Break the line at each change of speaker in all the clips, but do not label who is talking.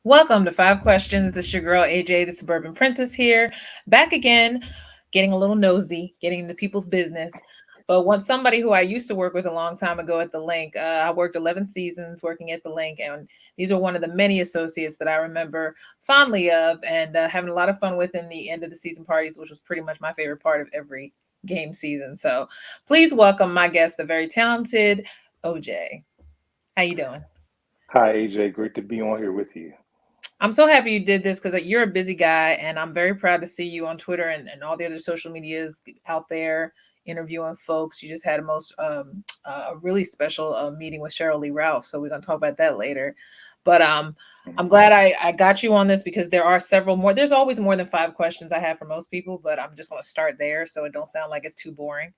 Welcome to Five Questions. This is your girl AJ, the Suburban Princess here, back again, getting a little nosy, getting into people's business. But once somebody who I used to work with a long time ago at the Link, I worked 11 seasons working at the Link, and these are one of the many associates that I remember fondly of and having a lot of fun with in the end of the season parties, which was pretty much my favorite part of every game season. So please welcome my guest, the very talented OJ. How you doing?
Hi, AJ. Great to be on here with you.
I'm so happy you did this because you're a busy guy, and I'm very proud to see you on Twitter and all the other social medias out there interviewing folks. You just had a really special meeting with Cheryl Lee Ralph, so we're gonna talk about that later. But I'm
Mhm.
glad I got you on this because there are several more. There's always more than five questions I have for most people, but I'm just gonna start there so it don't sound like it's too boring.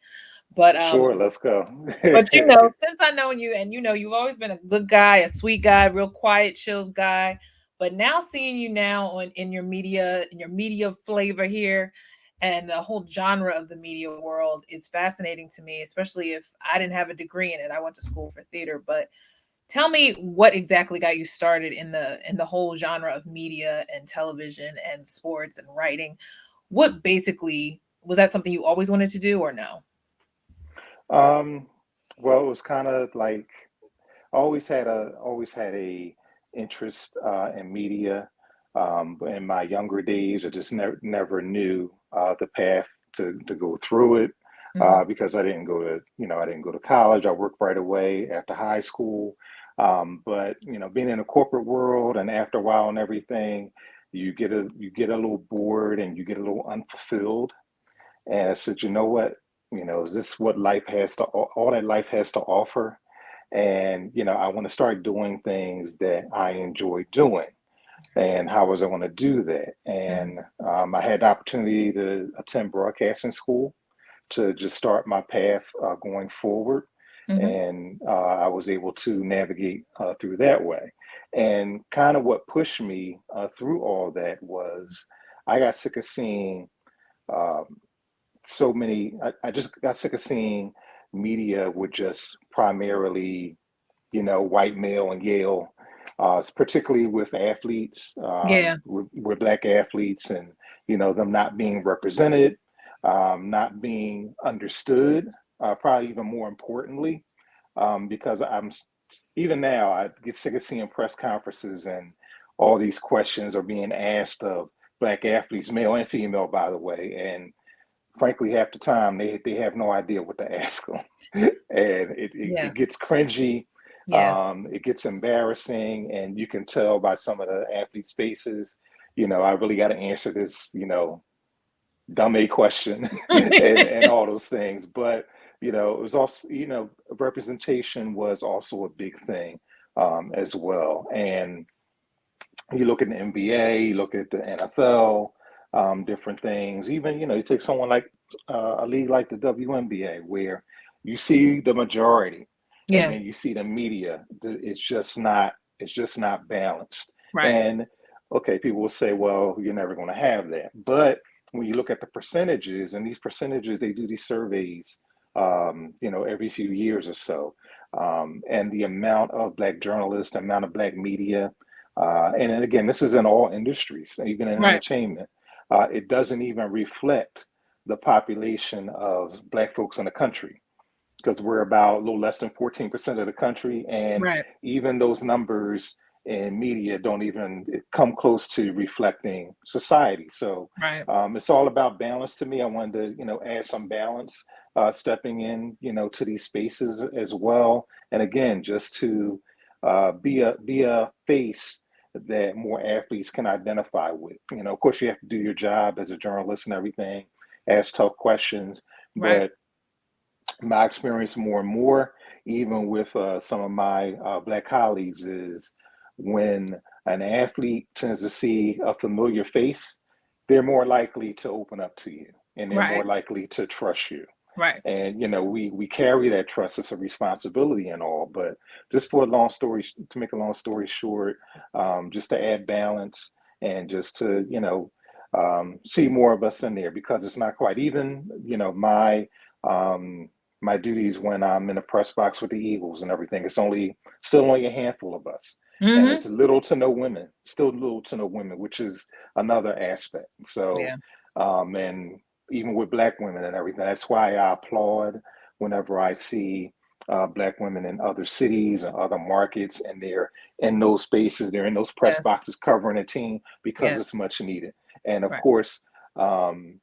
But
Sure, let's go.
since I know you and you've always been a good guy, a sweet guy, real quiet, chill guy. But now seeing you now on in your media flavor here and the whole genre of the media world is fascinating to me, especially if I didn't have a degree in it. I went to school for theater, but tell me what exactly got you started in the whole genre of media and television and sports and writing. What basically was that something you always wanted to do or no?
um, well, it was kind of like I always had a interest in media. In my younger days, I just never knew the path to go through it
Hmm.
because I didn't go to college. I worked right away after high school. But being in the corporate world and after a while and everything, you get a little bored and you get a little unfulfilled. And I said, you know what? Is this what life has to all that life has to offer? And I want to start doing things that I enjoy doing. And how was I going to do that? And I had the opportunity to attend broadcasting school to just start my path going forward.
Hmm.
And I was able to navigate through that way. And kind of what pushed me through all that was I got sick of seeing um, I just got sick of seeing media with just primarily, white male and Yale, particularly with athletes,
Yeah.
with black athletes, and them not being represented, not being understood. Probably even more importantly, because even now I get sick of seeing press conferences and all these questions are being asked of black athletes, male and female, by the way, and frankly, half the time they have no idea what to ask them, and
Yeah.
it gets cringy,
Yeah.
it gets embarrassing, and you can tell by some of the athletes' faces. I really got to answer this, dumb a question, and all those things. But it was also representation was also a big thing as well, and you look at the NBA, you look at the NFL, different things. Even you take someone like a league like the WNBA, where you see the majority, and
Yeah.
then you see the media. It's just not balanced.
Right.
And okay, people will say, well, you're never going to have that. But when you look at the percentages, and these percentages, they do these surveys, every few years or so, and the amount of black journalists, the amount of black media and then again, this is in all industries, even in
Right.
entertainment. It doesn't even reflect the population of Black folks in the country because we're about a little less than 14% of the country. And
Right.
even those numbers in media don't even come close to reflecting society. So
Right.
it's all about balance to me. I wanted to, add some balance, stepping in, to these spaces as well. And again, just to be a face that more athletes can identify with. Of course, you have to do your job as a journalist and everything, ask tough questions,
Right.
but my experience more and more, even with some of my black colleagues, is when an athlete tends to see a familiar face, they're more likely to open up to you and they're
Right.
more likely to trust you.
Right.
And we carry that trust as a responsibility and all, but just for a long story to make a long story short, just to add balance and just to see more of us in there because it's not quite even um, my duties when I'm in the press box with the Eagles and everything. It's still only a handful of us. and
Hmm.
it's little to no women, still little to no women, which is another aspect. So,
Yeah.
and even with black women and everything, that's why I applaud whenever I see black women in other cities and other markets, and they're in those spaces, they're in those press
Yes.
boxes covering a team because
Yes.
it's much needed. And of
Right.
course, um,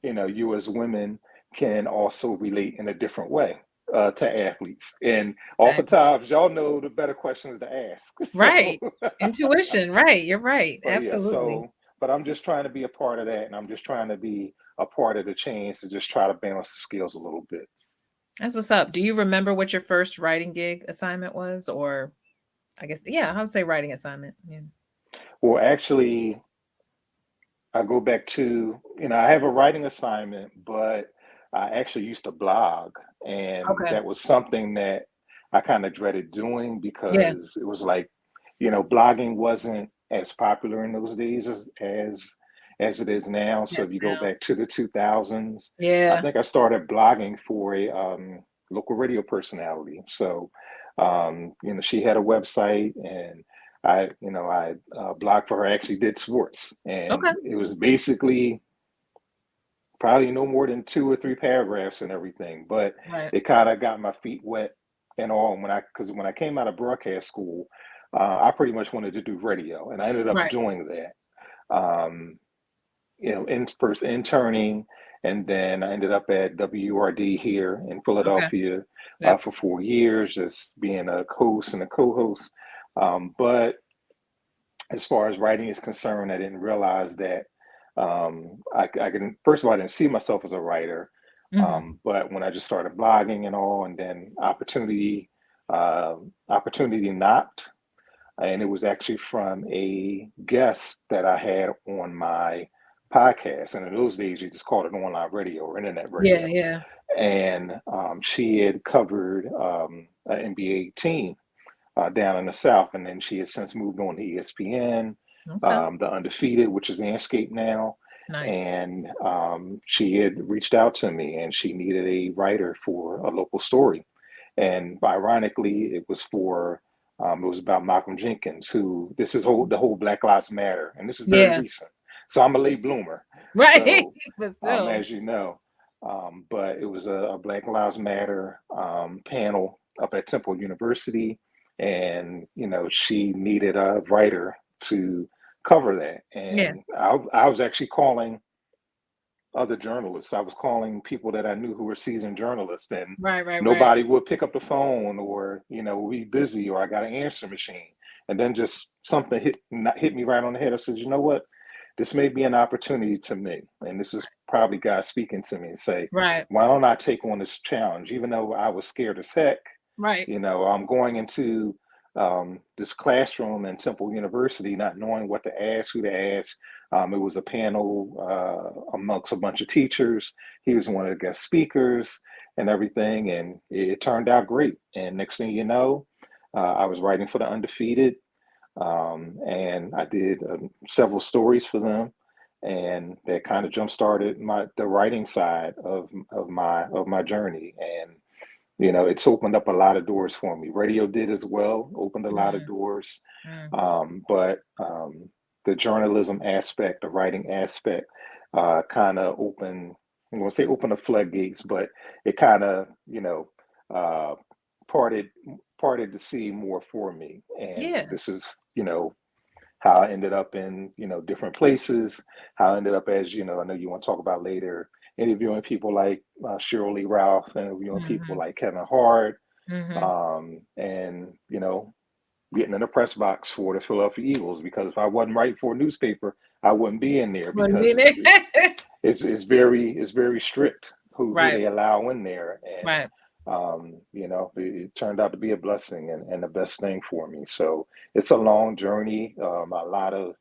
you as women can also relate in a different way to athletes. And
Thanks.
oftentimes, y'all know the better questions to ask. So,
Right. Intuition. Right. You're right.
but yeah,
Absolutely.
but I'm just trying to be a part of that, and I'm just trying to be a part of the change to just try to balance the skills a little bit.
That's what's up. Do you remember what your first writing gig assignment was? Or I guess, yeah, I would say writing assignment. Yeah.
Well, actually, I go back to, I have a writing assignment, but I actually used to blog, and
Okay.
that was something that I kind of dreaded doing
Yeah.
because it was like, blogging wasn't as popular in those days as it is now. So
Yes,
if you go
now.
back to the 2000s, I
Yeah.
think I started blogging for a local radio personality. So, she had a website, and I blocked for her. I actually did sports, and
Okay.
it was basically probably no more than two or three paragraphs and everything. But
Right.
it kind of got my feet wet and all because when I came out of broadcast school, I pretty much wanted to do radio, and I ended up
Right.
doing that. Um, in first interning, and then I ended up at WRD here in
Okay.
Philadelphia
Yep.
for 4 years, just being a host and a co-host. But as far as writing is concerned, I didn't realize that I didn't. First of all, I didn't see myself as a writer,
Hmm.
but when I just started blogging and all, and then opportunity knocked, and it was actually from a guest that I had on my podcast. And in those days, you just called it online radio or internet
Yeah.
radio.
Yeah.
And she had covered an NBA team down in the South, and then she has since moved on to ESPN,
Okay.
the Undefeated, which is Landscape now.
Nice.
And she had reached out to me, and she needed a writer for a local story. And ironically, it was about Malcolm Jenkins, who this is the whole Black Lives Matter, and this is very
Yeah.
recent. So I'm a late bloomer.
Right.
So
But still.
as you know, but it was a Black Lives Matter panel up at Temple University, and she needed a writer to cover that,
Yeah.
and I was actually calling other journalists. I was calling people that I knew who were seasoned journalists, and
Right. Right. Right.
nobody would pick up the phone, or be busy, or I got an answer machine. And then just something hit me right on the head. I said, you know what? This may be an opportunity to me, and this is probably God speaking to me and say,
Right.
why don't I take on this challenge, even though I was scared as heck.
Right.
I'm going into this classroom in Temple University, not knowing what to ask, who to ask. It was a panel amongst a bunch of teachers. He was one of the guest speakers and everything, and it turned out great. And next thing you know, I was writing for the Undefeated, and I did several stories for them, and that kind of jump started the writing side of my journey. And it's opened up a lot of doors for me. Radio did as well, opened a lot of
Mm,
doors.
mm.
But the journalism aspect, the writing aspect, kind of I'm going to say open the floodgates, but it kind of, uh, parted, parted the sea more for me. And
Yeah.
this is, how I ended up in, different places, how I ended up as, I know you want to talk about later, interviewing people like Cheryl Lee Ralph, interviewing people
Hmm.
like Kevin Hart,
Hmm.
and, getting in the press box for the Philadelphia Eagles, because if I wasn't writing for a newspaper, I wouldn't be in there,
Wouldn't
because
be there.
it's very strict who
Right.
they allow in there. And
Right.
it turned out to be a blessing, and the best thing for me. So it's a long journey, a lot of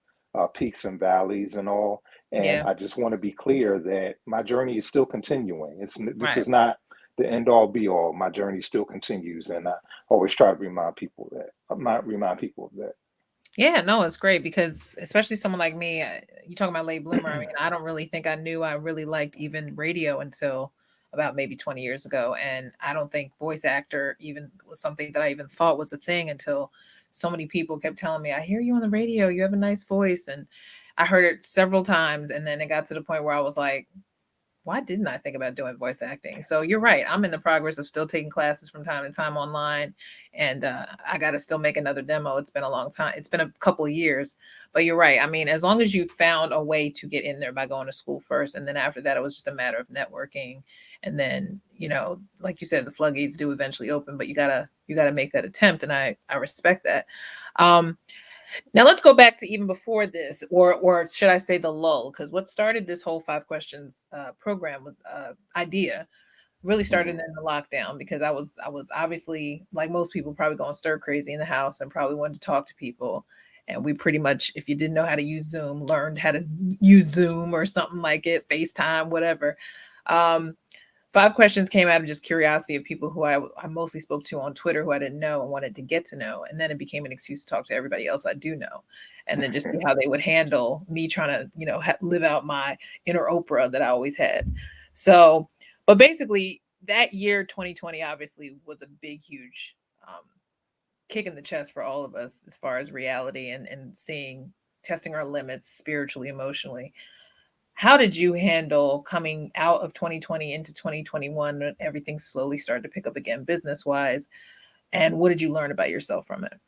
peaks and valleys and all. And
Yeah.
I just want to be clear that my journey is still continuing. This
Right.
is not the end all be all. My journey still continues, and I always try to remind people of that.
Yeah, no, it's great because especially someone like me, you talking about late bloomer. I mean, I don't really think I knew I really liked even radio until about maybe 20 years ago. And I don't think voice actor even was something that I even thought was a thing until so many people kept telling me, I hear you on the radio, you have a nice voice. And I heard it several times. And then it got to the point where I was like, why didn't I think about doing voice acting? So you're right. I'm in the progress of still taking classes from time to time online, and I got to still make another demo. It's been a long time. It's been a couple of years, but you're right. I mean, as long as you found a way to get in there by going to school first, and then after that, it was just a matter of networking, and then like you said, the floodgates do eventually open, but you gotta make that attempt, and I respect that. Um, Now let's go back to even before this, or should I say the lull? Because what started this whole 5 questions program was idea really started
Mhm.
in the lockdown, because I was obviously, like most people, probably going stir crazy in the house and probably wanted to talk to people. And we pretty much, if you didn't know how to use Zoom, learned how to use Zoom or something like it, FaceTime, whatever. Um, 5 questions came out of just curiosity of people who I mostly spoke to on Twitter, who I didn't know and wanted to get to know. And then it became an excuse to talk to everybody else I do know. And then just see how they would handle me trying to, live out my inner Oprah that I always had. So, but basically, that year, 2020, obviously was a big, huge kick in the chest for all of us as far as reality and seeing, testing our limits spiritually, emotionally. How did you handle coming out of 2020 into 2021 when everything slowly started to pick up again business wise? And what did you learn about yourself from it?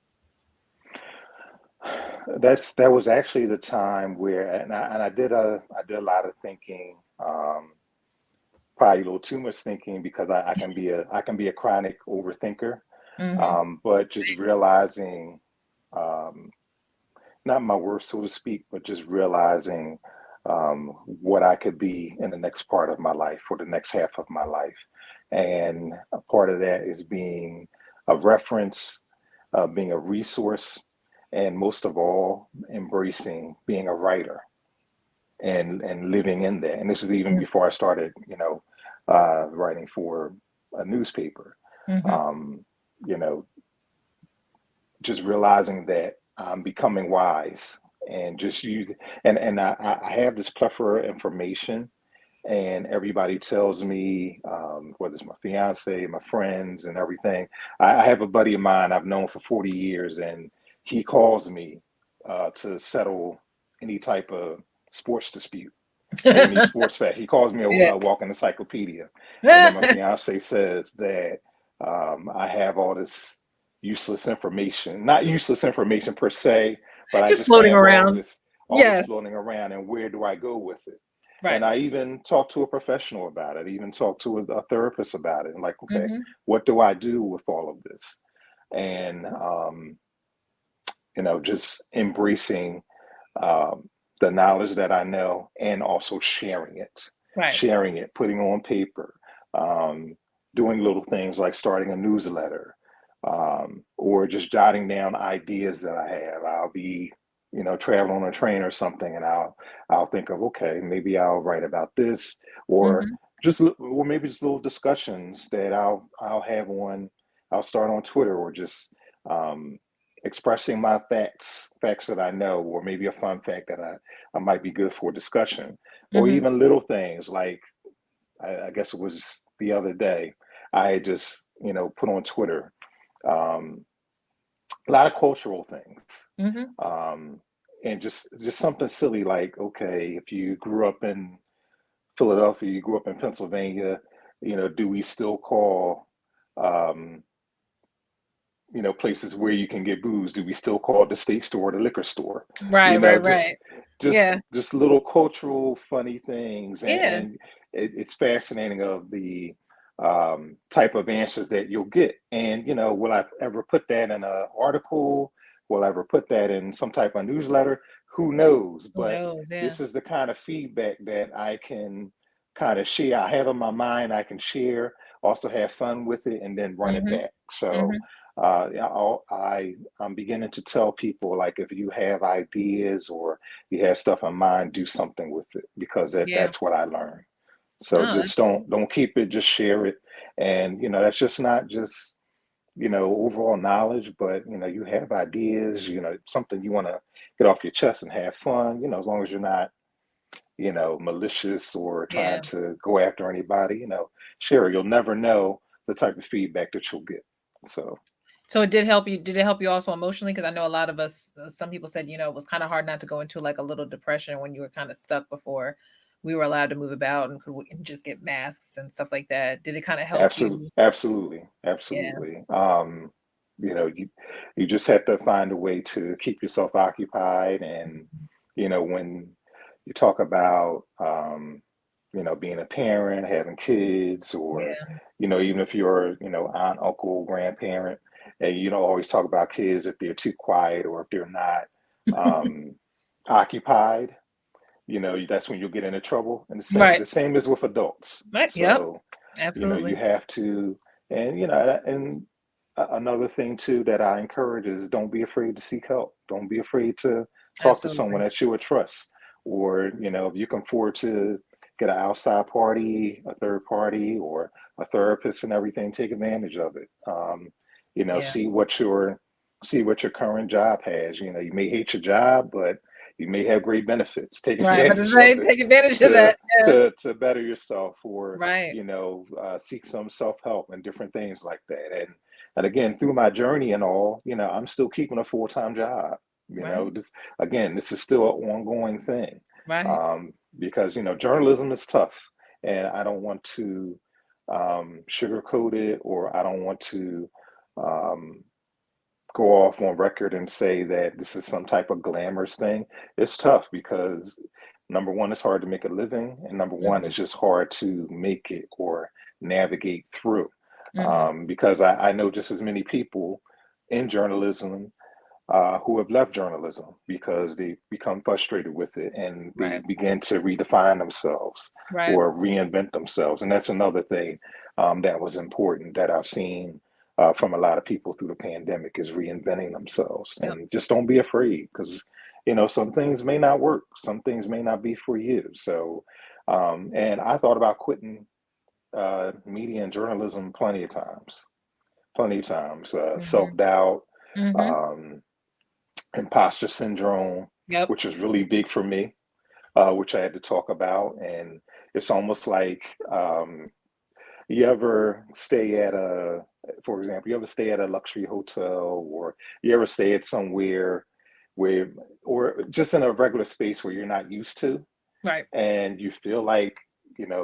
That was actually the time where, and I did a lot of thinking, probably a little too much thinking because I can be a chronic overthinker,
Mm-hmm.
but just realizing, um, not my worth, so to speak, but just realizing what I could be in the next part of my life or the next half of my life. And a part of that is being a reference, being a resource, and most of all, embracing being a writer and living in that. And this is even before I started, writing for a newspaper.
Mm-hmm.
Um, you know, just realizing that I'm becoming wise and just use I have this plethora of information and everybody tells me, whether it's my fiance, my friends and everything. I have a buddy of mine I've known for 40 years and he calls me to settle any type of sports dispute or any sports fact. He calls me
Yeah.
a walking encyclopedia. And then my fiance says that I have all this useless information, not useless information per se, but I
Just
just
floating
have
around.
all this
Yes.
floating around, and where do I go with it?
Right.
And I even talked to a professional about it, even talked to a therapist about it, and like, okay,
Mm-hmm.
what do I do with all of this? And just embracing um, the knowledge that I know and also
Right.
sharing it, putting on paper, um, doing little things like starting a newsletter, or just jotting down ideas that I have. I'll be, traveling on a train or something, and I'll think of, okay, maybe I'll write about this, or
Mm-hmm.
or maybe just little discussions that I'll start on Twitter, or just um, expressing my facts that I know, or maybe a fun fact that I might be good for discussion, or
Mm-hmm.
even little things like I guess it was the other day, I had just, put on Twitter um, a lot of cultural things.
Mm-hmm.
Um, and just something silly like, okay, if you grew up in Philadelphia, you grew up in Pennsylvania, do we still call um, places where you can get booze, do we still call it the state store, the liquor store?
Right.
You know,
Right.
just
Right. Yeah.
just little cultural funny things,
Yeah.
and it's fascinating of the type of answers that you'll get. And will I ever put that in an article? Will I ever put that in some type of newsletter? Who knows?
Who
But
knows? Yeah.
this is the kind of feedback that I can kind of share. I have in my mind, I can share, also have fun with it, and then run it
Mm-hmm.
back. So
Mm-hmm.
yeah, I'm beginning to tell people, like, if you have ideas or you have stuff in mind, do something with it, because
Yeah.
that's what I learned. So
No.
just don't keep it, just share it. And that's just not just overall knowledge, but you have ideas, something you want to get off your chest and have fun, as long as you're not malicious or trying
Yeah.
to go after anybody, share it. You'll never know the type of feedback that you'll get. So
So it did help you. Did it help you also emotionally? Because I know a lot of us, some people said, it was kind of hard not to go into like a little depression when you were kind of stuck before we were allowed to move about and and just get masks and stuff like that. Did it kind of help
Absolutely,
you?
absolutely,
Yeah.
absolutely. You just have to find a way to keep yourself occupied, and when you talk about being a parent, having kids, or
Yeah.
even if you're aunt, uncle, grandparent, and you don't always talk about kids if they're too quiet or if they're not um, occupied. That's when you'll get into trouble. And
Right.
the same is with adults.
Right. Yep.
So you
Absolutely.
have to, and another thing too that I encourage is don't be afraid to seek help. Don't be afraid to talk to someone
Absolutely.
that you would trust, or if you can afford to get an outside party, a third party, or a therapist and everything, take advantage of it.
Yeah.
See what your current job has. You may hate your job, but you may have great benefits. Take
Right. But to
advantage of
say,
it
take advantage of
to
that. Yeah.
to better yourself, or
Right.
seek some self-help and different things like that. And again, through my journey and all, I'm still keeping a full-time job.
Right.
This is still an ongoing thing,
Right.
because journalism is tough, and I don't want to sugarcoat it, or I don't want to um, go off on record and say that this is some type of glamorous thing. It's tough because number one, it's hard to make a living, and number one,
Hmm.
it's just hard to make it or navigate through.
Hmm.
Because I know just as many people in journalism who have left journalism because they become frustrated with it and they
Right.
begin to redefine themselves
Right.
or reinvent themselves. And that's another thing that was important that I've seen from a lot of people through the pandemic is reinventing themselves.
Yep.
And just don't be afraid, because some things may not work, some things may not be for you. So, and I thought about quitting media and journalism plenty of times.
Hmm.
Self doubt.
Hmm.
Um, Imposter syndrome,
Yep.
which was really big for me, which I had to talk about. And it's almost like you ever stay at for example, you ever stay at a luxury hotel, or you ever stay at somewhere where, or just in a regular space where you're not used to,
Right.
and you feel like,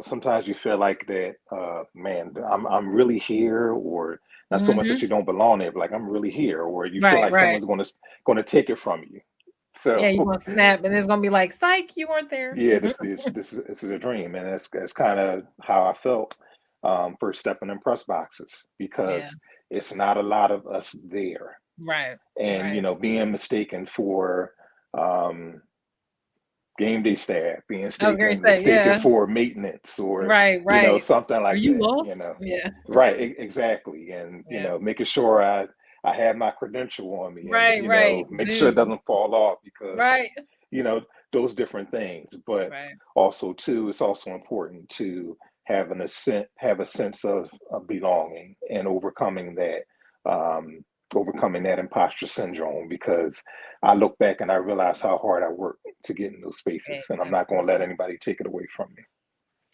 sometimes you feel like that, man, I'm really here, or not so much that
Hmm.
you don't belong there, but like I'm really here, or you feel
Right.
like
Right.
someone's going to take it from you.
Yeah.
So
You're gonna snap, and it's gonna be like, "Psych, you weren't there."
yeah, this is a dream, and that's kind of how I felt first stepping in press boxes,
Yeah.
because it's not a lot of us there,
Right.
and
Right.
being mistaken for um, game day staff, being
I was gonna say,
mistaken
yeah.
for maintenance, or
Right. Right.
something
Are
like
you
that.
lost? Yeah.
Right, exactly, and
Yeah.
making sure I have my credential on me, and
Right. Right.
make sure it
Boom.
doesn't fall off, because
Right.
you know those different things. But
Right.
also too, it's also important to have a sense of belonging, and um, overcoming that imposter syndrome, because I look back and I realize how hard I worked to get in those spaces, and I'm not going to let
Absolutely.
anybody take it away from me.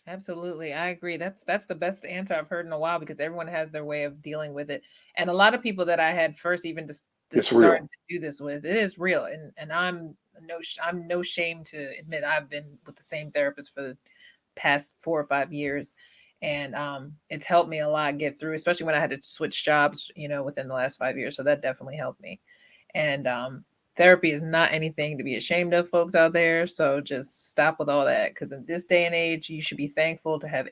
Absolutely. I agree. That's the best answer I've heard in a while because everyone has their way of dealing with it. And a lot of people that I had first even to
It's
start
real.
to do this with, it is real. And I'm no shame to admit I've been with the same therapist for the past 4 or 5 years. And it's helped me a lot get through, especially when I had to switch jobs, within the last 5 years. So that definitely helped me. And therapy is not anything to be ashamed of, folks out there. So just stop with all that, because in this day and age, you should be thankful to have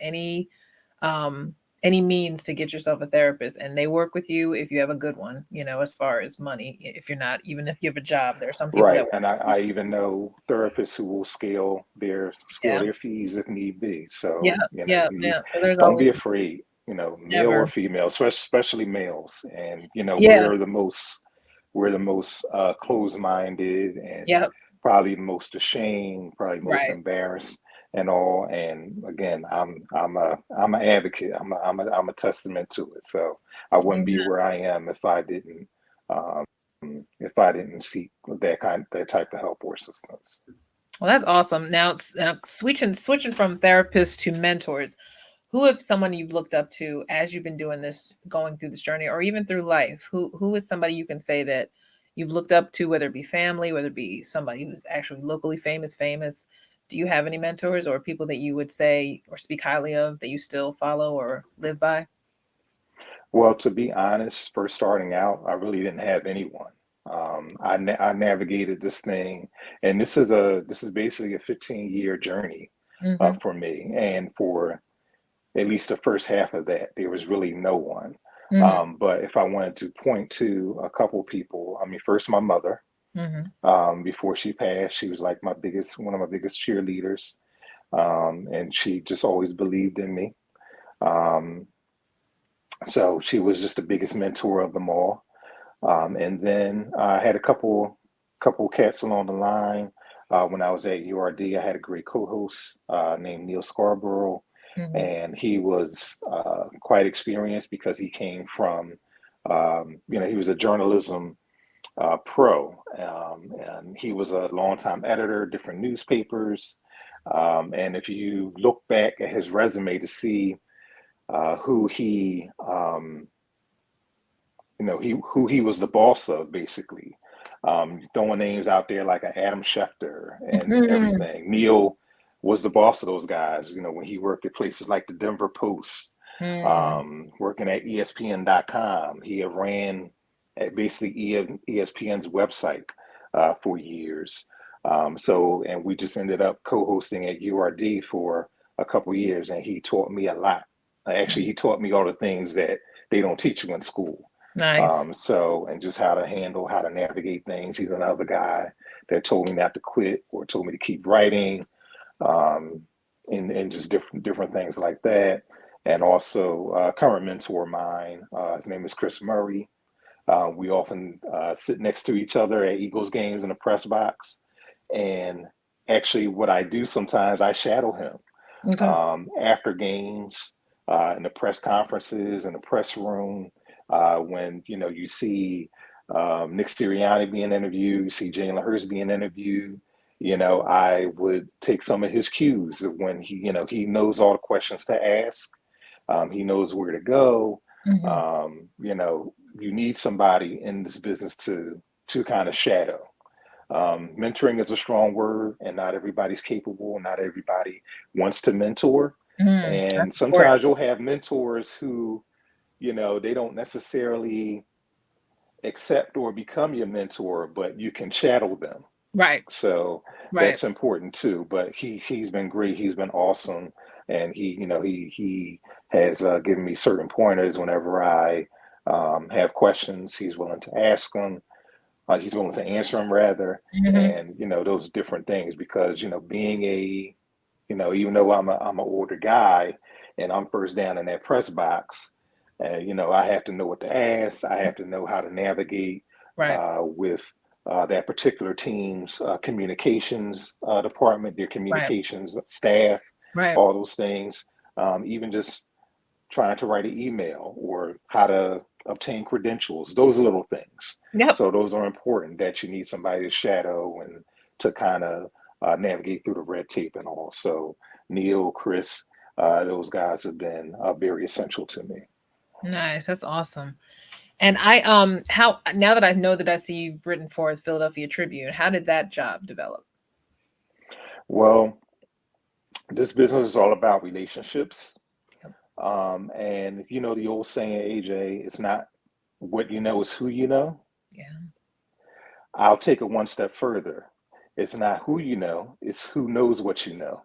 um, any means to get yourself a therapist, and they work with you if you have a good one. As far as money, if you're not, even if you have a job, there are some people that
Right.
work
And I
with
even know therapists who will scale
yeah,
their fees if need be.
yeah,
So,
yeah,
you
yeah. So there's
don't be
always
afraid, male or
never,
female, especially males. And,
yeah,
we're the most closed-minded, and
yep,
probably the most ashamed, probably most
right,
embarrassed and all. And again, I'm an advocate. I'm a testament to it. So I wouldn't be
amen.
where I am um, if I didn't seek that type of help or assistance.
Well, that's awesome. Now, it's switching from therapists to mentors. Who if someone you've looked up to as you've been doing this, going through this journey, or even through life? Who is somebody you can say that you've looked up to, whether it be family, whether it be somebody who's actually locally famous? Do you have any mentors or people that you would say or speak highly of that you still follow or live by?
Well, to be honest, first starting out, I really didn't have anyone. I navigated this thing, and this is basically a 15-year journey
Mm-hmm.
for me. And for at least the first half of that, there was really no one.
Mm-hmm.
But if I wanted to point to a couple people, I mean, first my mother.
Mm-hmm.
Before she passed, she was like one of my biggest cheerleaders, and she just always believed in me. Um, so she was just the biggest mentor of them all. And then I had a couple cats along the line. When I was at URD, I had a great co-host named Neil Scarborough,
Mm-hmm.
and he was quite experienced because he came from, he was a journalism pro, and he was a longtime editor, different newspapers. And if you look back at his resume to see who who he was the boss of, basically. Throwing names out there like a Adam Schefter and
Mm-hmm.
everything. Neil was the boss of those guys, when he worked at places like the Denver Post, working at ESPN.com. He had ran at basically ESPN's website for years. And we just ended up co-hosting at URD for a couple years, and he taught me a lot. Actually, he taught me all the things that they don't teach you in school.
Nice.
And just how to navigate things. He's another guy that told me not to quit or told me to keep writing, um, and just different things like that. And also, current mentor of mine, his name is Chris Murray. We often sit next to each other at Eagles games in the press box. And actually, what I do sometimes, I shadow him
Okay.
after games, in the press conferences, in the press room, when you see Nick Sirianni being interviewed, you see Jalen Hurts being interviewed. I would take some of his cues of when he knows all the questions to ask. He knows where to go.
Mm-hmm.
You need somebody in this business to kind of shadow. Mentoring is a strong word, and not everybody's capable. Not everybody wants to mentor. And
That's important.
sometimes you'll have mentors who, they don't necessarily accept or become your mentor, but you can shadow them.
Right.
So
Right.
that's important too. But he's been great. He's been awesome, and he has given me certain pointers whenever I have questions. He's willing to ask them. He's willing to answer them rather,
Mm-hmm.
and those different things because being even though I'm an older guy and I'm first down in that press box, I have to know what to ask. I have to know how to navigate
Right.
with that particular team's communications department, their
Right.
communications staff,
Right.
all those things. Even just trying to write an email or how to obtain credentials, those little things.
Yep.
So those are important that you need somebody to shadow and to kind of navigate through the red tape and all. So Neil, Chris, those guys have been very essential to me.
Nice. That's awesome. And how now that I know that I see you've written for the Philadelphia Tribune, how did that job develop?
Well, this business is all about relationships.
Yep.
And you know the old saying, AJ, it's not what you know, it's who you know.
Yeah.
I'll take it one step further. It's not who you know, it's who knows what you know.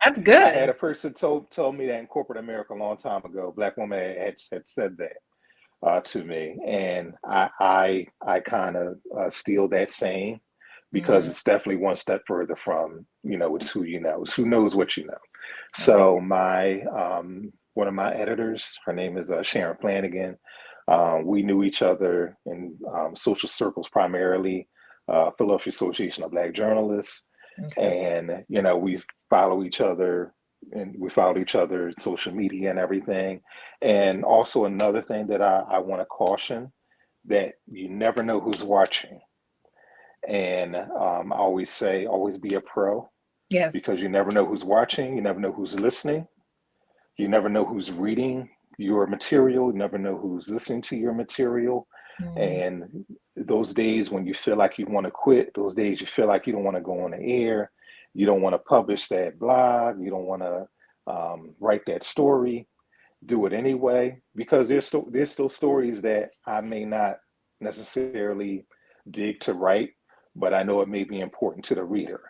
That's
I had
good.
a person told me that in corporate America a long time ago. A black woman had said that to me, and I kind of steal that saying because
Mm,
it's definitely one step further from it's who you know, it's who knows what you know.
I like
So my one of my editors, her name is Sharon Flanagan. We knew each other in social circles primarily, Philadelphia Association of Black Journalists,
it. Okay.
and we follow each other and we followed each other social media and everything. And also another thing that I want to caution that you never know who's watching. And I always say, always be a pro.
Yes.
because you never know who's watching, you never know who's listening, you never know who's reading your material, you never know who's listening to your material.
Mhm.
And those days when you feel like you want to quit, those days you feel like you don't want to go on the air, you don't want to publish that blog, you don't want to write that story, do it anyway, because there's still stories that I may not necessarily dig to write, but I know it may be important to the reader.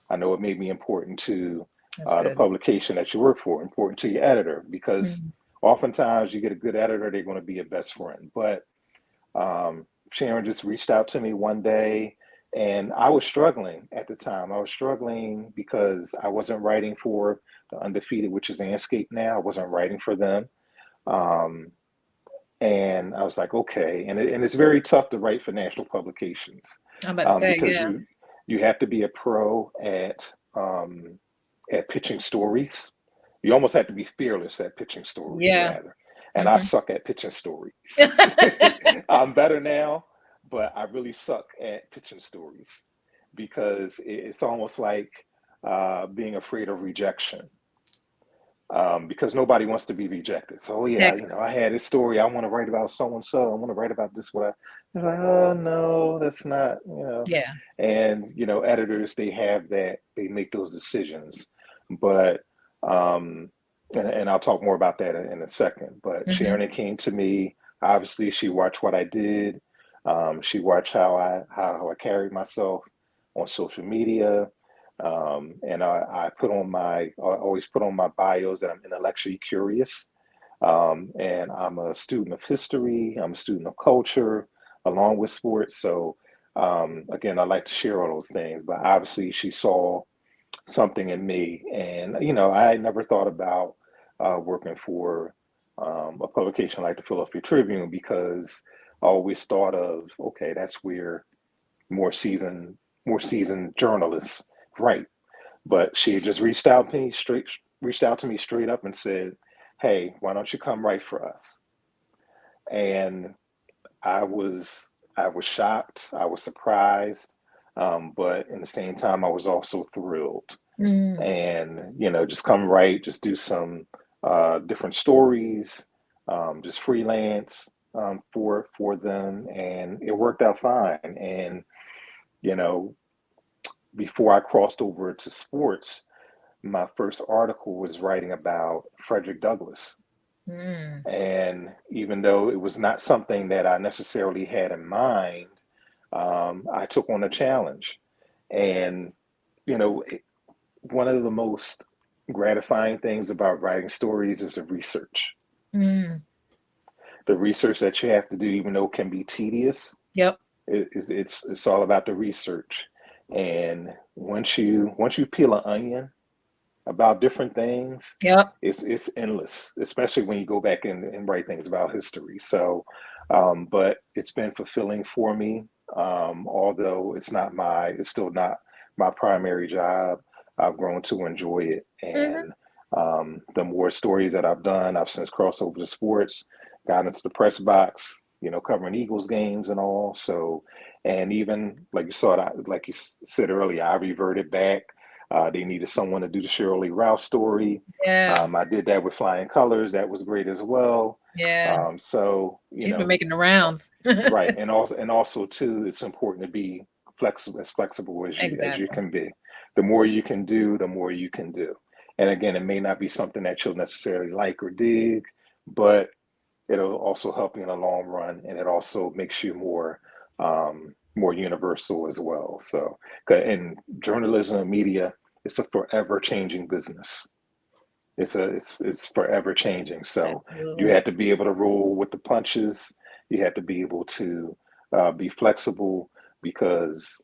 I know it may be important to
That's
the
good.
publication that you work for, important to your editor, because
Mhm.
oftentimes you get a good editor, they're going to be your best friend. But Sharon just reached out to me one day, and I was struggling at the time. I was struggling because I wasn't writing for the Undefeated, which is Landscape now. I wasn't writing for them. Um, and I was like, okay. And it's very tough to write for national publications
I'm about to say,
because
yeah.
you have to be a pro um, at pitching stories. You almost have to be fearless at pitching stories,
Yeah.
rather. And I
Hmm.
suck at pitching stories. I'm better now, but I really suck at pitching stories because it's almost like being afraid of rejection, because nobody wants to be rejected. So, oh, yeah,
Heck,
I had this story. I want to write about so and so. I want to write about this. What I, they're like, oh no, that's not.
yeah.
And editors, they have that. They make those decisions, but um, and I'll talk more about that in a second. But
Hmm.
Sharon came to me. Obviously, she watched what I did. She watched how I carried myself on social media. And I always put on my bios that I'm intellectually curious. And I'm a student of history, I'm a student of culture, along with sports. So, again, I like to share all those things, but obviously she saw something in me. And, I had never thought about working for a publication like the Philadelphia Tribune because I always thought of, okay, that's where more seasoned, more seasoned journalists write. But she had just reached out to me straight up and said, "Hey, why don't you come write for us?" And I was I was shocked, I was surprised, but in the same time, I was also thrilled.
Mm.
And just come write, just do some different stories, just freelance for them, and it worked out fine. And you know, before I crossed over to sports, my first article was writing about Frederick Douglass.
Mm.
And even though it was not something that I necessarily had in mind, I took on a challenge. And, you know, one of the most gratifying things about writing stories is the research.
Mm.
The research that you have to do, even though it can be tedious,
Yep.
it's all about the research. And once you peel an onion about different things,
Yep.
it's endless, especially when you go back and write things about history. So, but it's been fulfilling for me. Although it's still not my primary job. I've grown to enjoy it,
Hmm.
and the more stories that I've done, I've since crossed over to sports, got into the press box, covering Eagles games and all. So, and even like you saw, like you said earlier, I reverted back. They needed someone to do the Shirley Rouse story.
Yeah.
I did that with Flying Colors. That was great as well.
Yeah.
So
She's been making the rounds.
right, and also too, it's important to be flexible as you
Exactly.
can be. The more you can do, the more you can do. And again, it may not be something that you'll necessarily like or dig, but it'll also help you in the long run, and it also makes you more universal as well. So, in journalism and media, it's a forever changing business. It's forever changing. So you
Absolutely.
have to be able to roll with the punches. You have to be able to be flexible because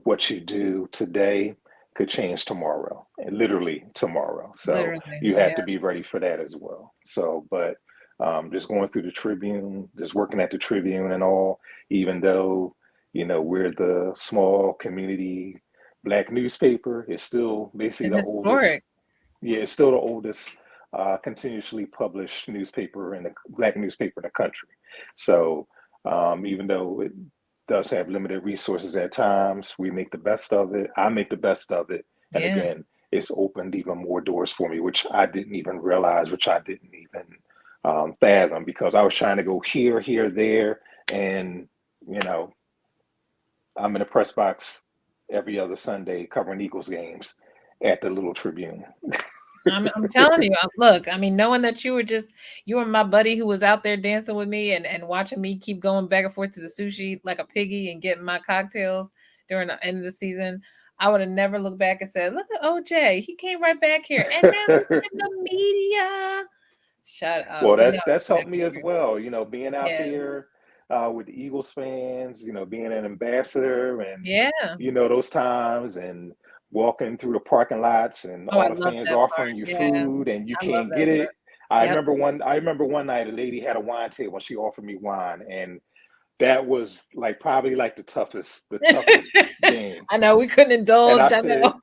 what you do today could change tomorrow, and literally tomorrow. So
Literally.
you have
Yeah.
to be ready for that as well. So, but just going through the Tribune, just working at the Tribune and all, even though we're the small community black newspaper, it's still basically
It's
the oldest.
historic.
Yeah, it's still the oldest continuously published newspaper in the black newspaper in the country. So even though does have limited resources at times. We make the best of it. I make the best of it. And
Yeah.
again, it's opened even more doors for me, which I didn't even realize, which I didn't even fathom, because I was trying to go here, here, there. And, you know, I'm in the press box every other Sunday covering Eagles games at the Little Tribune.
I'm telling you, look, I mean, knowing that you were my buddy who was out there dancing with me and watching me keep going back and forth to the sushi like a piggy and getting my cocktails during the end of the season, I would have never looked back and said, "Look at OJ, he came right back here, and now he's in the media." Shut up,
Well,
but no,
that's
back
helped me as
here.
well. You know, being out
Yeah,
there with the Eagles fans. You know, being an ambassador, and
yeah.
you know those times, and walking through the parking lots, and
Oh, I
all the
love
fans
that part.
offering you
Yeah,
food, and you
I love
can't
that
get
part.
it.
Yep.
I remember one night a lady had a wine table and she offered me wine, and that was like probably like the toughest game.
I know we couldn't
And
indulge. I know.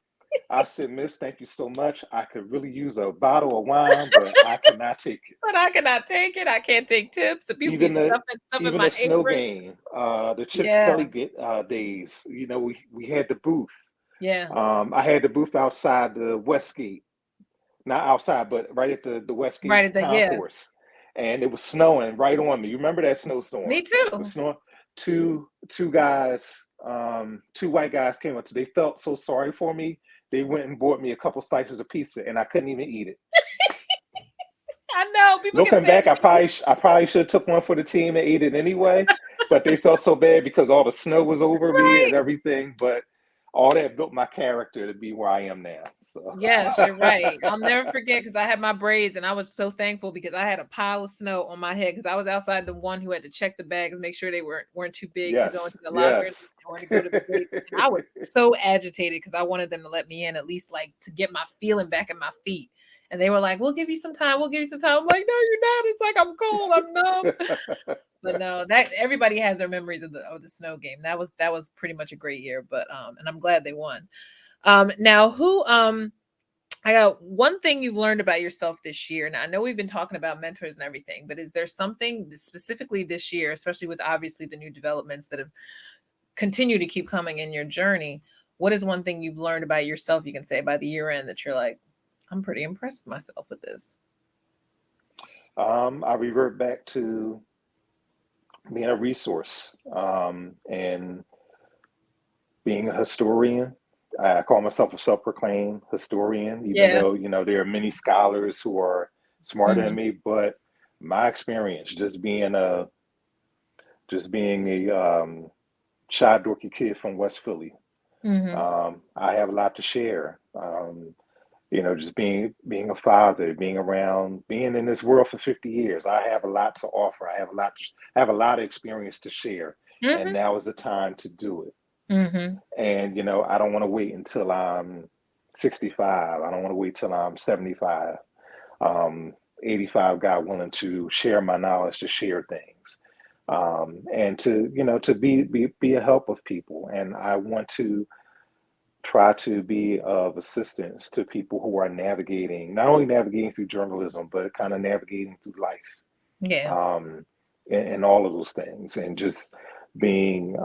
I said, Miss, thank you so much. I could really use a bottle of wine, but I cannot take it.
But I cannot take it. I can't take tips. And people be
Even the
stuffing
even the
my
snow
apron.
game, the Chip
Yeah,
Kelly days. You know, we had the booth.
yeah.
I had the booth outside the Westgate, not outside, but right at the
Right
Westgate
at that. Yeah.
concourse, and it was snowing right on me. You remember that snowstorm?
Me
It was
too.
snowing. Two guys, two white guys came up to. They felt so sorry for me. They went and bought me a couple slices of pizza, and I couldn't even eat it.
I know. People kept
Looking
saying
back, I probably should have took one for the team and ate it anyway, but they felt so bad because all the snow was over me and
right.
everything. But all that built my character to be where I am now. So
Yes, you're right. I'll never forget because I had my braids and I was so thankful because I had a pile of snow on my head because I was outside the one who had to check the bags, make sure they weren't too big to go
yes,
into the lockers
yes.
or to go to the gate. And I was so agitated because I wanted them to let me in at least like to get my feeling back in my feet. And they were like, "We'll give you some time. We'll give you some time." I'm like, "No, you're not. It's like I'm cold. I'm numb." But no, that everybody has their memories of the snow game. That was pretty much a great year. But and I'm glad they won. Now who I got one thing you've learned about yourself this year. Now, I know we've been talking about mentors and everything, but is there something specifically this year, especially with obviously the new developments that have continued to keep coming in your journey? What is one thing you've learned about yourself you can say by the year end that you're like, I'm pretty impressed with myself with this?
I revert back to being a resource, and being a historian. I call myself a self-proclaimed historian, even
Yeah.
though, you know, there are many scholars who are smarter than
Hmm.
me, but my experience just being a shy dorky kid from West Philly.
Hmm.
I have a lot to share. You know, just being a father, being around, being in this world for 50 years. I have a lot to offer. I have a lot of experience to share, and
Hmm.
now is the time to do it.
Hmm.
And, you know, I don't want to wait until I'm 65. I don't want to wait till I'm 75, um, 85, God willing, to share my knowledge, to share things, and to, you know, to be a help of people. And I want to try to be of assistance to people who are navigating, not only navigating through journalism, but kind of navigating through life,
Yeah.
and all of those things. And just being,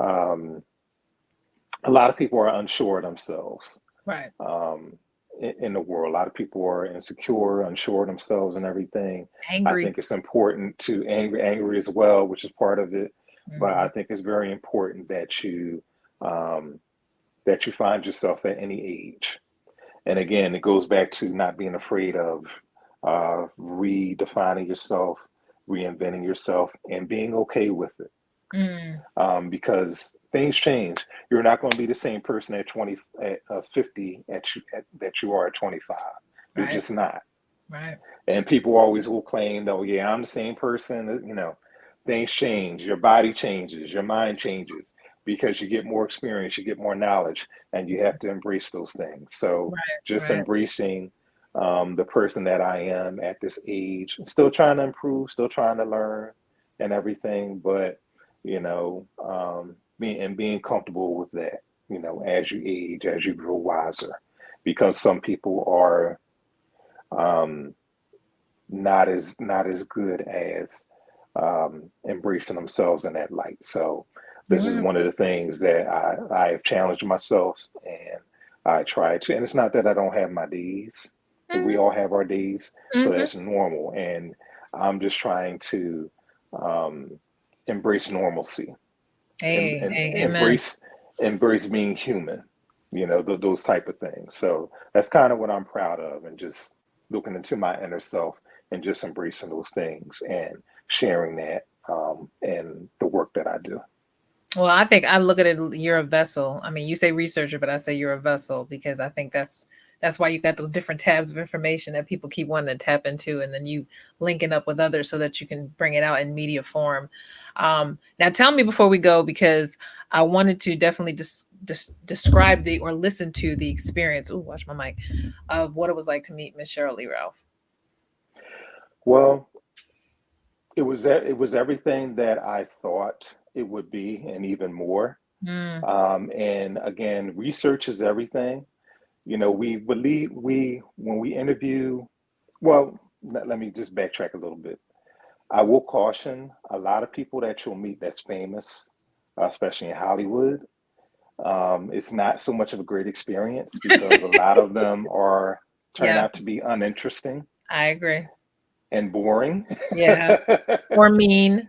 a lot of people are unsure of themselves,
Right.
um, in the world. A lot of people are insecure, unsure of themselves, and everything. I
Angry.
think it's important to angry as well, which is part of it. But I
Hmm.
think it's very important um, that you find yourself at any age. And again, it goes back to not being afraid of redefining yourself, reinventing yourself, and being okay with it,
Mm.
because things change. You're not going to be the same person at 50 that you are at 25. You're
Right.
just not.
Right.
And people always will claim, "Oh, yeah, I'm the same person." You know, things change. Your body changes. Your mind changes because you get more experience, you get more knowledge, and you have to embrace those things. So
Right.
just
Right.
embracing the person that I am at this age, still trying to improve, still trying to learn and everything, but you know, being comfortable with that, you know, as you age, as you grow wiser, because some people are um, not as good as embracing themselves in that light. So, This is
Mm-hmm.
one of the things that I have challenged myself, and I try to. And it's not that I don't have my days. We all have our days, so
Mm-hmm.
that's normal. And I'm just trying to um, embrace normalcy and
Amen.
embrace being human. Those type of things. So that's kind of what I'm proud of, and just looking into my inner self and just embracing those things and sharing that in the work that I do.
Well, I think I look at it, you're a vessel. I mean, you say researcher, but I say you're a vessel because I think that's why you got those different tabs of information that people keep wanting to tap into, and then you linking up with others so that you can bring it out in media form. Now, tell me before we go, because I wanted to definitely describe the or listen to the experience. Ooh, watch my mic of what it was like to meet Miss Cheryl Lee Ralph.
Well, it was everything that I thought it would be, and even more.
Mm,
And again, research is everything. We believe we when we interview. Well, let me just backtrack a little bit. I will caution a lot of people that you'll meet that's famous, especially in Hollywood. It's not so much of a great experience because a lot of them are turn
yeah,
out to be uninteresting
I agree.
and boring.
Yeah, or mean.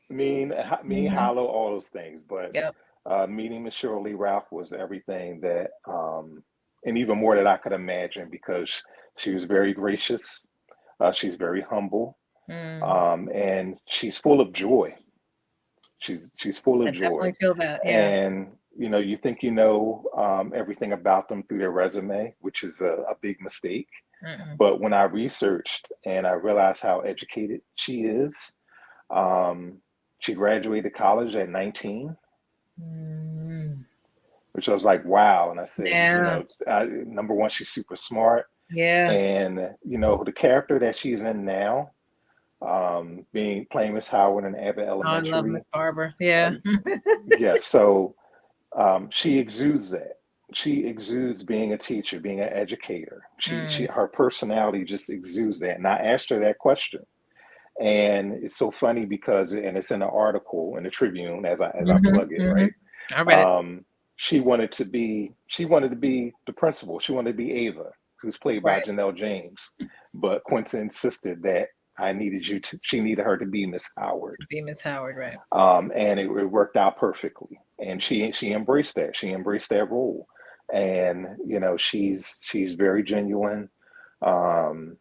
mean,
Hmm.
hollow, all those things. But
Yep.
meeting Miss Shirley Lee Ralph was everything that, and even more that I could imagine because she was very gracious. She's very humble,
Mm.
and she's full of joy. She's full
I
of
definitely
joy,
feel that. Yeah.
and you think everything about them through their resume, which is a big mistake.
Mm-mm.
But when I researched and I realized how educated she is, um, she graduated college at 19,
Mm.
which I was like, wow. And I said,
Yeah.
number one, she's super smart,
Yeah.
and the character that she's in now, being playing Miss Howard in Abbott
Oh, I love
Elementary.
Miss Barbara.
Uh,
Yeah.
yeah, so she exudes that. She exudes being a teacher, being an educator.
Mm.
Her personality just exudes that. And I asked her that question, and it's so funny because, and it's in an article in the Tribune as I
Hmm.
plug it,
Hmm.
right?
I read it.
Um, she wanted to be the principal. She wanted to be Ava, who's played by
Right.
Janelle James, but Quinta insisted that she needed her to be Miss Howard,
To be Miss Howard. Right.
and it worked out perfectly. And she embraced that. She embraced that role, and she's very genuine. Um,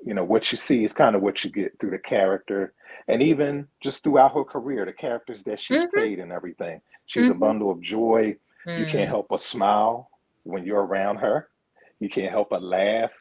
what you see is kind of what you get through the character, and even just throughout her career, the characters that she's
Hmm.
played and everything. She's a
Hmm.
bundle of joy. You can't
Mm.
help but smile when you're around her. You can't help but laugh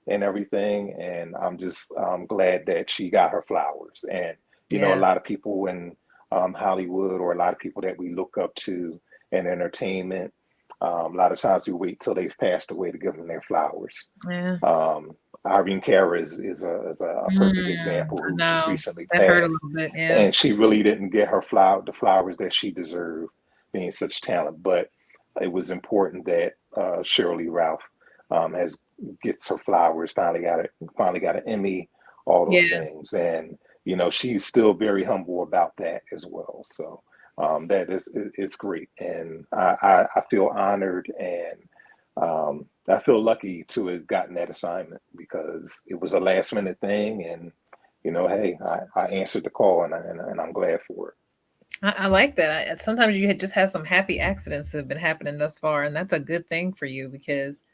and everything. And I'm just glad that she got her flowers. And a
Yeah.
lot of people in Hollywood, or a lot of people that we look up to in entertainment, a lot of times we wait till they've passed away to give them their flowers.
Yeah.
um, Irene Cara is a perfect
Mm.
example
I
who just
know.
recently
That hurt a
passed,
little bit. Yeah.
and she really didn't get the flowers that she deserved, being such talent. But it was important that Shirley Ralph has gets her flowers. Finally got an Emmy, all those
Yeah.
things, and she's still very humble about that as well. So that it's great, and I feel honored, and I feel lucky to have gotten that assignment because it was a last minute thing, and hey, I answered the call, and I'm glad for it.
I like that. Sometimes you just have some happy accidents that have been happening thus far, and that's a good thing for you because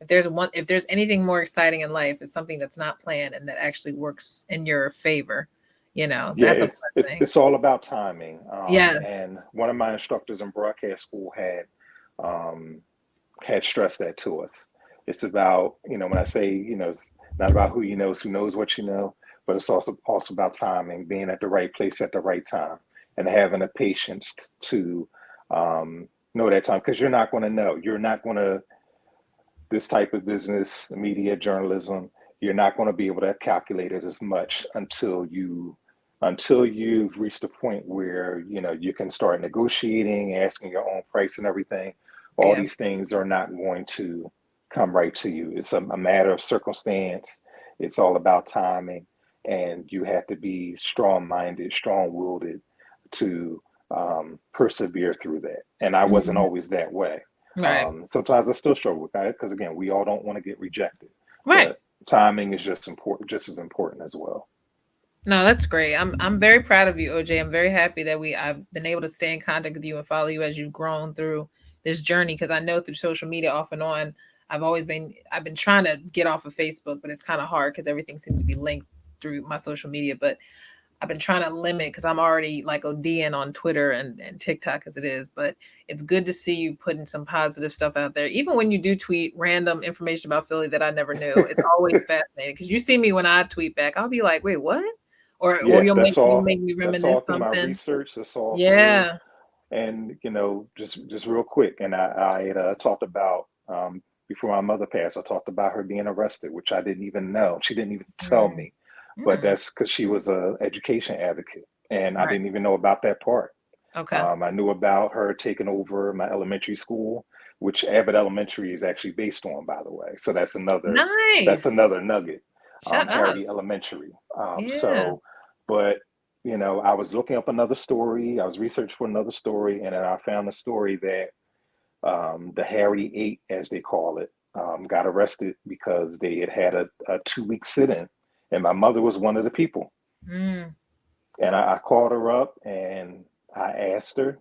if there's anything more exciting in life, it's something that's not planned and that actually works in your favor.
Yeah,
That's a
it's
blessing.
all about timing.
Yes.
And one of my instructors in broadcast school um, had stressed that to us. It's about, when I say, it's not about who you know, it's who knows what you know, but it's also about timing, being at the right place at the right time, and having the patience to know that time, because you're not going to know. You're not going to this type of business, media, journalism. You're not going to be able to calculate it as much until you've reached a point where you can start negotiating, asking your own price and everything. All
Yeah.
these things are not going to come right to you. It's a matter of circumstance. It's all about timing, and you have to be strong-minded, strong-willed to persevere through that. And I wasn't
Mhm.
always that way.
Right.
Sometimes I still struggle with that because again, we all don't want to get rejected,
Right.
but timing is just important, just as important as well.
No, that's great. I'm very proud of you, OJ. I'm very happy that I've been able to stay in contact with you and follow you as you've grown through this journey because I know through social media off and on, I've been trying to get off of Facebook, but it's kind of hard because everything seems to be linked through my social media. But I've been trying to limit because I'm already like ODing on Twitter and TikTok as it is. But it's good to see you putting some positive stuff out there. Even when you do tweet random information about Philly that I never knew, it's always fascinating because you see me when I tweet back, I'll be like, wait, what? Or
Yeah,
you'll make me
that's all
reminisce
through my
something.
research. That's all through,
Yeah.
and just real quick, and I had talked about before my mother passed. I talked about her being arrested, which I didn't even know. She didn't even tell
Mm,
me, but
mm,
that's because she was a education advocate, and I
right.
didn't even know about that part.
Okay.
I knew about her taking over my elementary school, which Abbott Elementary is actually based on, by the way. So that's
Nice.
another nugget.
Shut up.
Harity Elementary.
Yeah.
But I was looking up another story. I was researching for another story, and then I found a story that the Harity Eight, as they call it, got arrested because they had a 2 week sit-in, and my mother was one of the people.
Mm,
And I called her up and I asked her.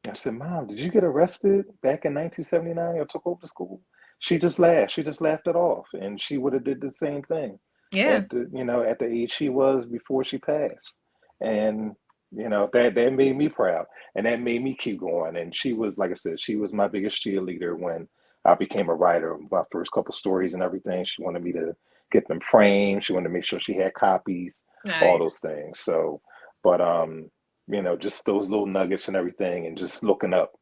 I said, "Mom, did you get arrested back in 1979 or took over the school?" She just laughed. She just laughed it off, and she would have did the same thing
yeah.
at the age she was before she passed. And that made me proud, and that made me keep going. And she was, like I said, she was my biggest cheerleader when I became a writer. My first couple stories and everything. She wanted me to get them framed. She wanted to make sure she had copies, all
Nice.
those things. So, but just those little nuggets and everything, and just looking up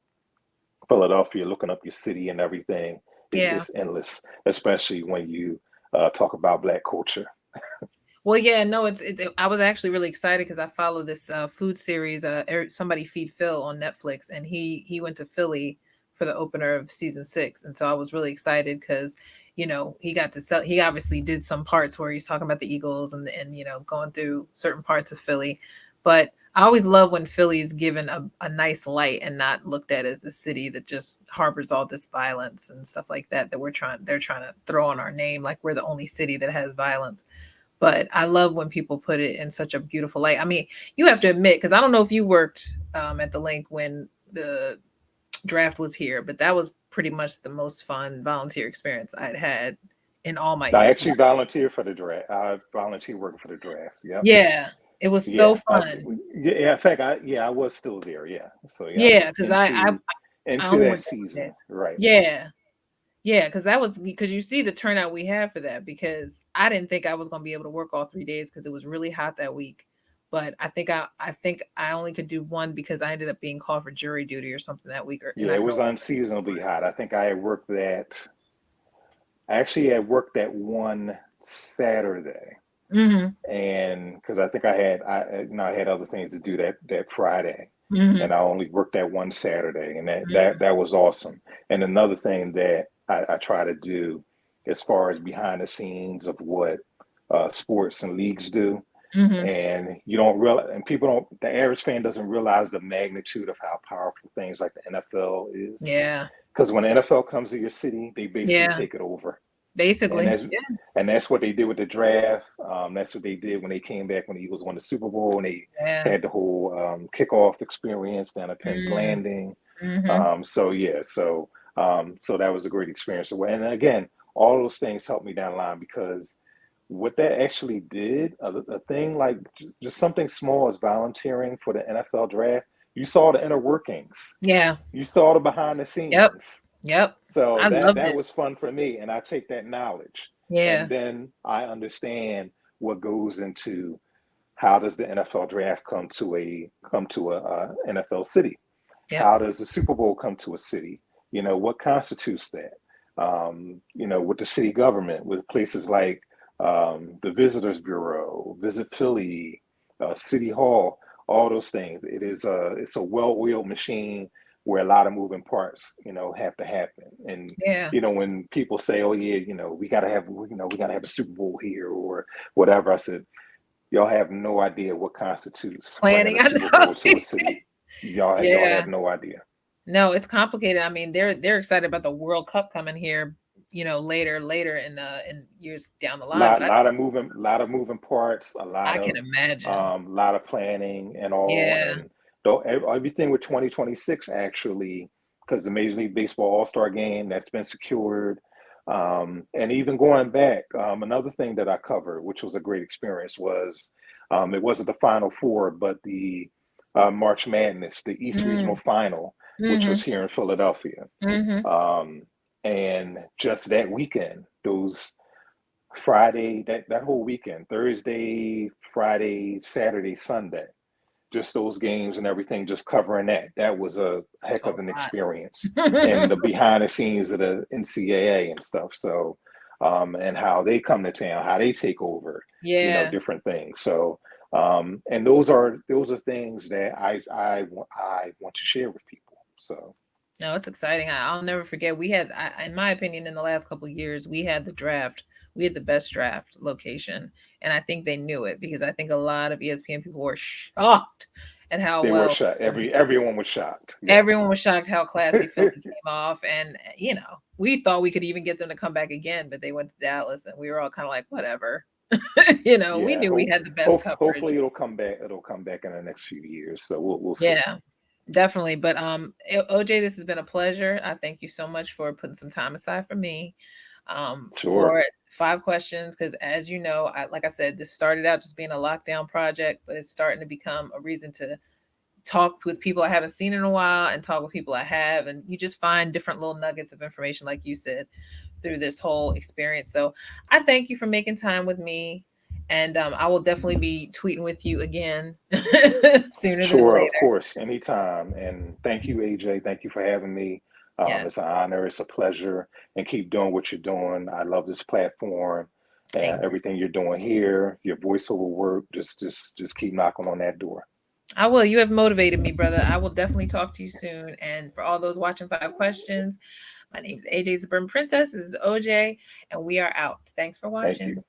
Philadelphia, looking up your city and everything is
Yeah.
just endless, especially when you talk about Black culture.
Well, yeah, no, I was actually really excited because I follow this food series, Somebody Feed Phil on Netflix, and he went to Philly for the opener of season 6, and so I was really excited because he got to sell. He obviously did some parts where he's talking about the Eagles and going through certain parts of Philly, but I always love when Philly is given a nice light and not looked at as a city that just harbors all this violence and stuff like that they're trying to throw on our name like we're the only city that has violence. But I love when people put it in such a beautiful light. I mean, you have to admit, because I don't know if you worked at the link when the draft was here, but that was pretty much the most fun volunteer experience I'd had in all my
I
years.
actually volunteer for the draft. I volunteer working for the draft. Yep.
Yeah, it was so
Yeah.
fun.
Yeah. In fact, I was still there. Yeah. So yeah, I
Yeah,
was
because I
into
only
that
went there for
season.
days.
Right.
Yeah, yeah, because that was because you see the turnout we had for that because I didn't think I was going to be able to work all 3 days because it was really hot that week. But I think I only could do one because I ended up being called for jury duty or something that week, and
Yeah.
I
It
could
was
only
unseasonably hot. I think I had worked that. I actually had worked that one Saturday,
Mhm.
and because I think I had other things to do that Friday, and
Mhm.
I only worked that one Saturday, and
Mhm.
that was awesome. And another thing that I try to do, as far as behind the scenes of what sports and leagues do,
Mhm.
and you don't realize, and people don't, the average fan doesn't realize the magnitude of how powerful things like the NFL is.
Yeah.
Because when the NFL comes to your city, they basically
Yeah.
take it over, and
Basically.
that's
Yeah.
and that's what they did with the draft. That's what they did when they came back when the Eagles won the Super Bowl and they
Yeah.
had the whole kickoff experience down at Penn's
Mm.
Landing.
Mhm.
So yeah, so that was a great experience. And again, all those things helped me down the line because what that actually did, a thing like just something small as volunteering for the NFL draft, you saw the inner workings,
Yeah.
you saw the behind the
Yep.
scenes.
Yep.
So
I loved
that
it.
was fun for me, and I take that knowledge, and
Yeah.
then I understand what goes into how does the NFL draft come to a NFL city?
Yep.
How does the Super Bowl come to a city? What constitutes that? With the city government, with places like the Visitors Bureau, Visit Philly, City Hall, all those things. It's a well-oiled machine where a lot of moving parts, have to happen. And
Yeah.
when people say, "Oh yeah, we gotta have a Super Bowl here or whatever," I said, "Y'all have no idea what constitutes bringing
Planning.
a
I
Super Bowl to
know.
a city." Y'all
Yeah.
have no idea.
No, it's complicated. I mean, they're excited about the World Cup coming here, later in years down the line. But
Lot of moving parts,
I can imagine.
lot of planning and all,
Yeah.
and though everything with 2026 actually, because the Major League Baseball All-Star game that's been secured, and even going back, another thing that I covered, which was a great experience, was it wasn't the Final Four, but the March Madness, the East Regional
Mm,
Final, which was
mhm,
here in Philadelphia.
mhm.
Um, and just that weekend, those Friday, that whole weekend, Thursday, Friday, Saturday, Sunday, just those games and everything, just covering that. That was a heck
A
of an
lot.
experience. And the behind the scenes of the NCAA and stuff. So, and how they come to town, how they take over,
Yeah.
different things. So, and those are things that I want to share with people. So,
No, it's exciting. I'll never forget. In my opinion, in the last couple of years, we had the draft. We had the best draft location, and I think they knew it because I think a lot of ESPN people were shocked at how
they were
well
shocked. Everyone was shocked. Yes.
everyone was shocked how classy Philly came off. And we thought we could even get them to come back again, but they went to Dallas, and we were all kind of like, whatever. We
Yeah,
knew we had the best coverage.
hopefully it'll come back. It'll come back in the next few years. So we'll see.
Yeah. Definitely. But OJ, this has been a pleasure. I thank you so much for putting some time aside for me.
Sure,
For 5 questions, because as you know, like I said, this started out just being a lockdown project, but it's starting to become a reason to talk with people I haven't seen in a while and talk with people I have. And you just find different little nuggets of information, like you said, through this whole experience. So I thank you for making time with me. And I will definitely be tweeting with you again sooner than
sure, of
later.
course, anytime. And thank you, AJ. Thank you for having me. It's
Yes.
an honor. It's a pleasure. And keep doing what you're doing. I love this platform and
Thank you.
everything you're doing here. Your voiceover work. Just keep knocking on that door.
I will. You have motivated me, brother. I will definitely talk to you soon. And for all those watching 5 questions, my name's AJ Suburban Princess. This is OJ, and we are out. Thanks for
Thank
watching.
you.